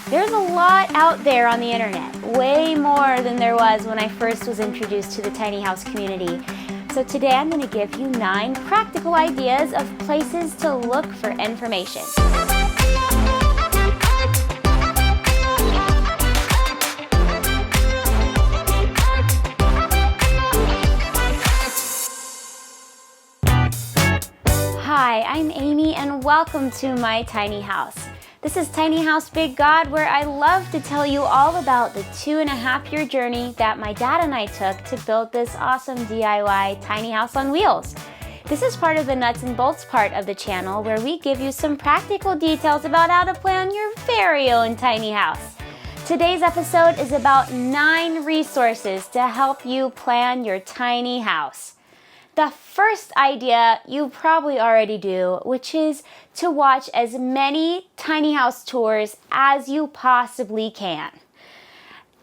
There's a lot out there on the internet, way more than there was when I first was introduced to the tiny house community. So today I'm going to give you 9 practical ideas of places to look for information. Hi, I'm Amy and welcome to my tiny house. This is Tiny House Big God, where I love to tell you all about the 2.5-year journey that my dad and I took to build this awesome DIY tiny house on wheels. This is part of the nuts and bolts part of the channel, where we give you some practical details about how to plan your very own tiny house. Today's episode is about 9 resources to help you plan your tiny house. The first idea you probably already do, which is to watch as many tiny house tours as you possibly can.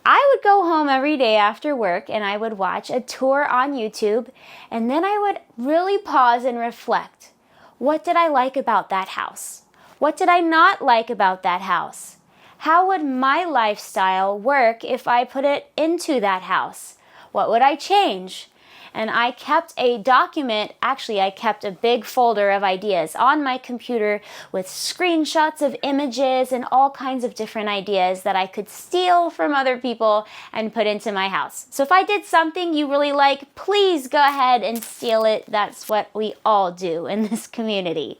I would go home every day after work and I would watch a tour on YouTube, and then I would really pause and reflect. What did I like about that house? What did I not like about that house? How would my lifestyle work if I put it into that house? What would I change? And I kept a document, actually I kept a big folder of ideas on my computer with screenshots of images and all kinds of different ideas that I could steal from other people and put into my house. So if I did something you really like, please go ahead and steal it. That's what we all do in this community.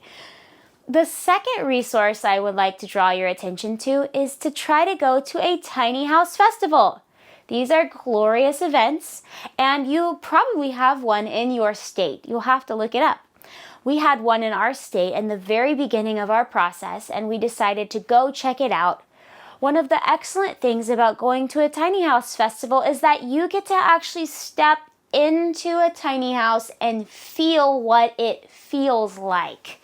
The second resource I would like to draw your attention to is to try to go to a tiny house festival. These are glorious events, and you probably have one in your state. You'll have to look it up. We had one in our state in the very beginning of our process, and we decided to go check it out. One of the excellent things about going to a tiny house festival is that you get to actually step into a tiny house and feel what it feels like.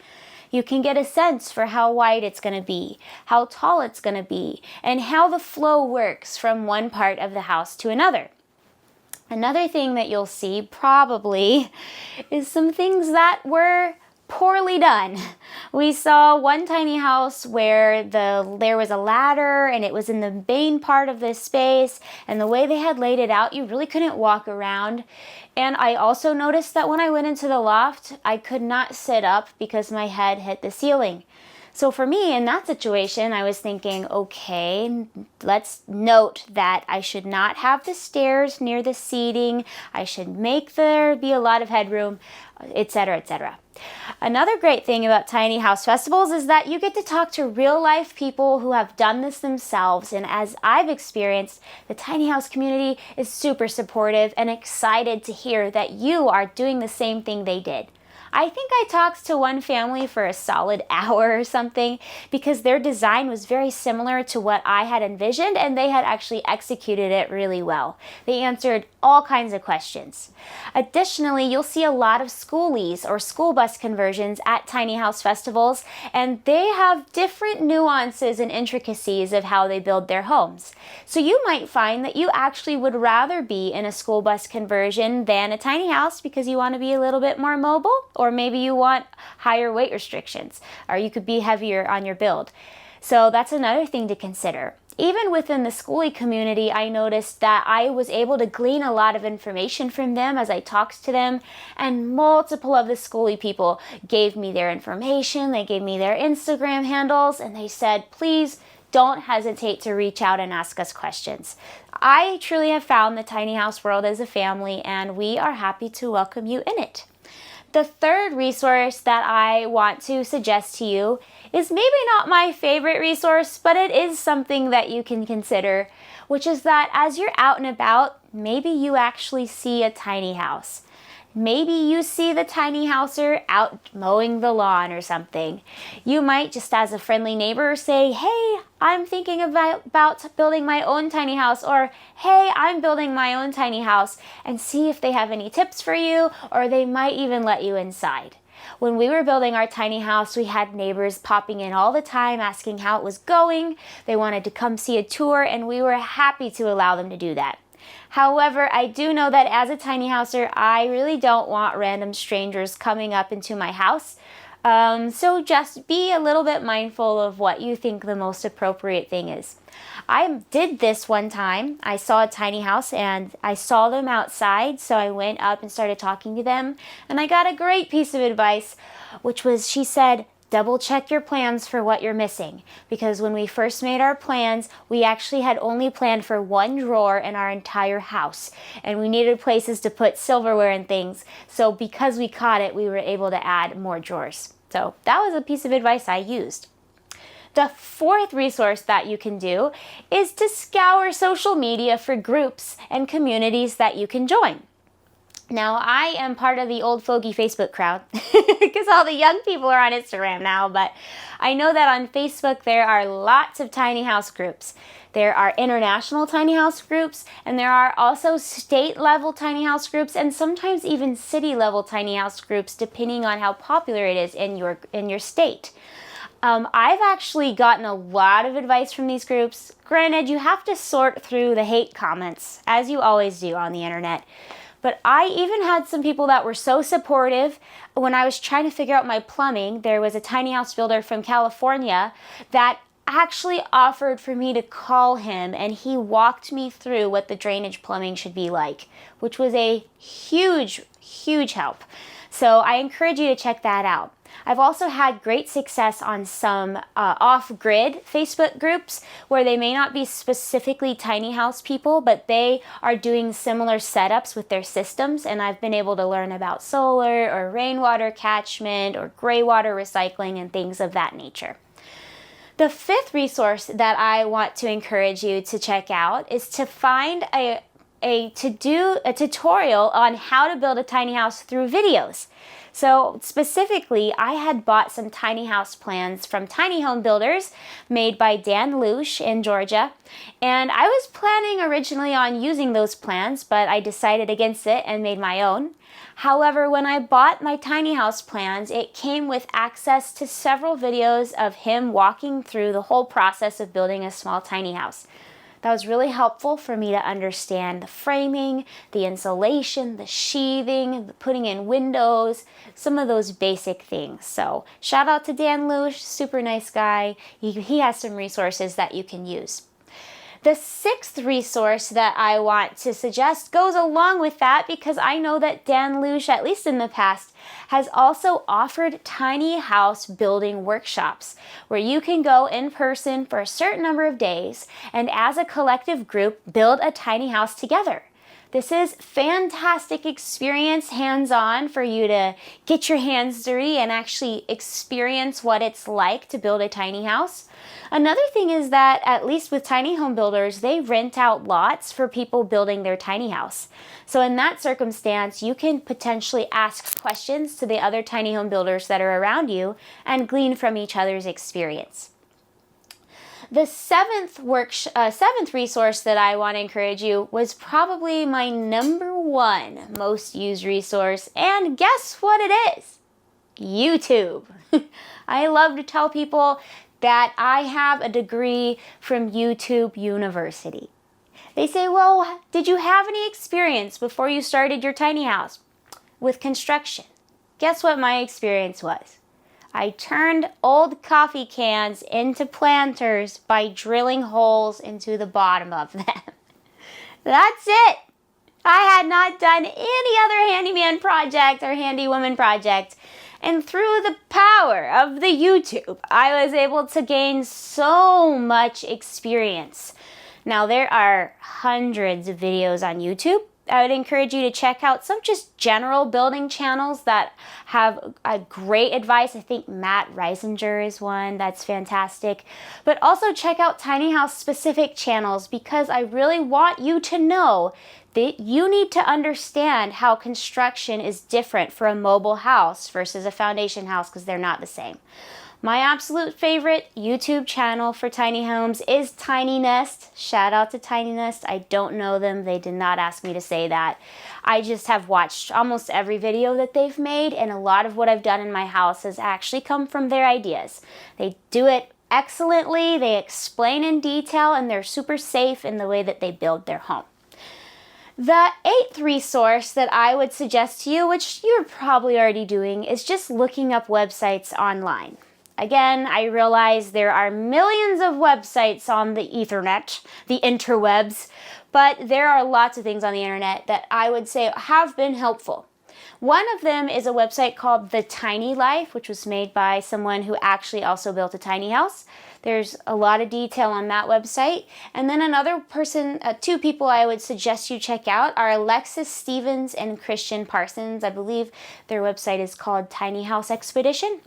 You can get a sense for how wide it's going to be, how tall it's going to be, and how the flow works from one part of the house to another. Another thing that you'll see probably is some things that were poorly done. We saw one tiny house where there was a ladder and it was in the main part of the space, and the way they had laid it out, you really couldn't walk around. And I also noticed that when I went into the loft, I could not sit up because my head hit the ceiling. So for me, in that situation, I was thinking, okay, let's note that I should not have the stairs near the seating. I should make there be a lot of headroom, etc., etc. Another great thing about tiny house festivals is that you get to talk to real life people who have done this themselves. And as I've experienced, the tiny house community is super supportive and excited to hear that you are doing the same thing they did. I think I talked to one family for a solid hour or something because their design was very similar to what I had envisioned, and they had actually executed it really well. They answered all kinds of questions. Additionally, you'll see a lot of schoolies or school bus conversions at tiny house festivals, and they have different nuances and intricacies of how they build their homes. So you might find that you actually would rather be in a school bus conversion than a tiny house because you want to be a little bit more mobile, or maybe you want higher weight restrictions, or you could be heavier on your build. So that's another thing to consider. Even within the schoolie community, I noticed that I was able to glean a lot of information from them as I talked to them, and multiple of the schoolie people gave me their information, they gave me their Instagram handles, and they said, please don't hesitate to reach out and ask us questions. I truly have found the tiny house world as a family, and we are happy to welcome you in it. The third resource that I want to suggest to you is maybe not my favorite resource, but it is something that you can consider, which is that as you're out and about, maybe you actually see a tiny house. Maybe you see the tiny houser out mowing the lawn or something. You might, just as a friendly neighbor, say, hey, I'm thinking about building my own tiny house, or hey, I'm building my own tiny house, and see if they have any tips for you, or they might even let you inside. When we were building our tiny house, we had neighbors popping in all the time asking how it was going. They wanted to come see a tour, and we were happy to allow them to do that. However, I do know that as a tiny houser, I really don't want random strangers coming up into my house. So just be a little bit mindful of what you think the most appropriate thing is. I did this one time. I saw a tiny house and I saw them outside, so I went up and started talking to them, and I got a great piece of advice, which was, she said, double check your plans for what you're missing. Because when we first made our plans, we actually had only planned for one drawer in our entire house, and we needed places to put silverware and things. So because we caught it, we were able to add more drawers. So that was a piece of advice I used. The fourth resource that you can do is to scour social media for groups and communities that you can join. Now, I am part of the old fogey Facebook crowd because all the young people are on Instagram now, but I know that on Facebook there are lots of tiny house groups. There are international tiny house groups, and there are also state-level tiny house groups, and sometimes even city-level tiny house groups, depending on how popular it is in your state. I've actually gotten a lot of advice from these groups. Granted, you have to sort through the hate comments, as you always do on the internet. But I even had some people that were so supportive. When I was trying to figure out my plumbing, there was a tiny house builder from California that actually offered for me to call him, and he walked me through what the drainage plumbing should be like, which was a huge, huge help. So I encourage you to check that out. I've also had great success on some off-grid Facebook groups where they may not be specifically tiny house people, but they are doing similar setups with their systems, and I've been able to learn about solar or rainwater catchment or gray water recycling and things of that nature. The fifth resource that I want to encourage you to check out is to find a tutorial on how to build a tiny house through videos. So specifically, I had bought some tiny house plans from Tiny Home Builders made by Dan Lush in Georgia, and I was planning originally on using those plans, but I decided against it and made my own. However, when I bought my tiny house plans, it came with access to several videos of him walking through the whole process of building a small tiny house. That was really helpful for me to understand the framing, the insulation, the sheathing, the putting in windows, some of those basic things. So shout out to Dan Lush, super nice guy. He has some resources that you can use. The sixth resource that I want to suggest goes along with that, because I know that Dan Lush, at least in the past, has also offered tiny house building workshops where you can go in person for a certain number of days and as a collective group build a tiny house together. This is fantastic experience, hands-on, for you to get your hands dirty and actually experience what it's like to build a tiny house. Another thing is that, at least with tiny home builders, they rent out lots for people building their tiny house. So in that circumstance, you can potentially ask questions to the other tiny home builders that are around you and glean from each other's experience. The seventh resource that I want to encourage you was probably my number one most used resource, and guess what it is? YouTube. I love to tell people that I have a degree from YouTube University. They say, well, did you have any experience before you started your tiny house with construction? Guess what my experience was? I turned old coffee cans into planters by drilling holes into the bottom of them. That's it. I had not done any other handyman project or handywoman project. And through the power of the YouTube, I was able to gain so much experience. Now, there are hundreds of videos on YouTube. I would encourage you to check out some just general building channels that have great advice. I think Matt Reisinger is one that's fantastic. But also check out tiny house specific channels, because I really want you to know that you need to understand how construction is different for a mobile house versus a foundation house, because they're not the same. My absolute favorite YouTube channel for tiny homes is Tiny Nest. Shout out to Tiny Nest. I don't know them. They did not ask me to say that. I just have watched almost every video that they've made, and a lot of what I've done in my house has actually come from their ideas. They do it excellently, they explain in detail, and they're super safe in the way that they build their home. The eighth resource that I would suggest to you, which you're probably already doing, is just looking up websites online. Again, I realize there are millions of websites on the Ethernet, the interwebs, but there are lots of things on the internet that I would say have been helpful. One of them is a website called The Tiny Life, which was made by someone who actually also built a tiny house. There's a lot of detail on that website. And then another person, two people I would suggest you check out are Alexis Stevens and Christian Parsons. I believe their website is called Tiny House Expedition.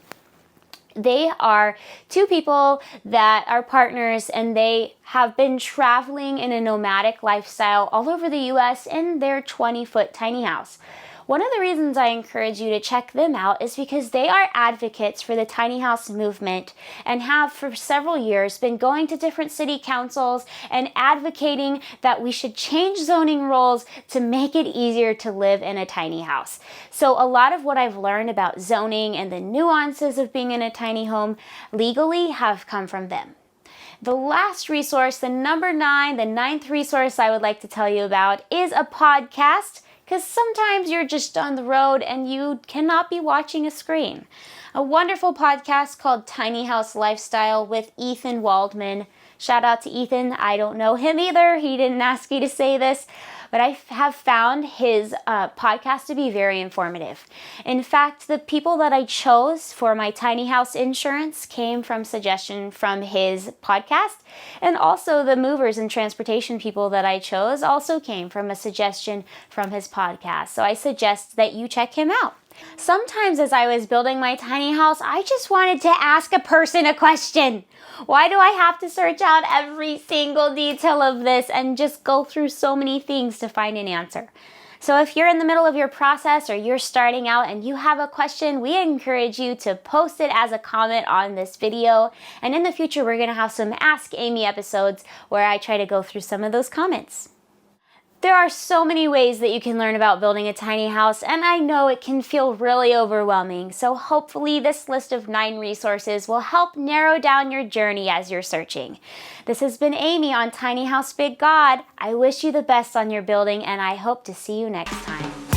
They are two people that are partners, and they have been traveling in a nomadic lifestyle all over the US in their 20-foot tiny house. One of the reasons I encourage you to check them out is because they are advocates for the tiny house movement and have for several years been going to different city councils and advocating that we should change zoning rules to make it easier to live in a tiny house. So a lot of what I've learned about zoning and the nuances of being in a tiny home legally have come from them. The last resource, the ninth resource I would like to tell you about is a podcast. Because sometimes you're just on the road and you cannot be watching a screen. A wonderful podcast called Tiny House Lifestyle with Ethan Waldman. Shout out to Ethan. I don't know him either. He didn't ask me to say this, but I have found his podcast to be very informative. In fact, the people that I chose for my tiny house insurance came from suggestion from his podcast, and also the movers and transportation people that I chose also came from a suggestion from his podcast. So I suggest that you check him out. Sometimes as I was building my tiny house, I just wanted to ask a person a question. Why do I have to search out every single detail of this and just go through so many things to find an answer? So if you're in the middle of your process or you're starting out and you have a question, we encourage you to post it as a comment on this video. And in the future, we're going to have some Ask Amy episodes where I try to go through some of those comments. There are so many ways that you can learn about building a tiny house, and I know it can feel really overwhelming. So hopefully this list of 9 resources will help narrow down your journey as you're searching. This has been Amy on Tiny House Big God. I wish you the best on your building, and I hope to see you next time.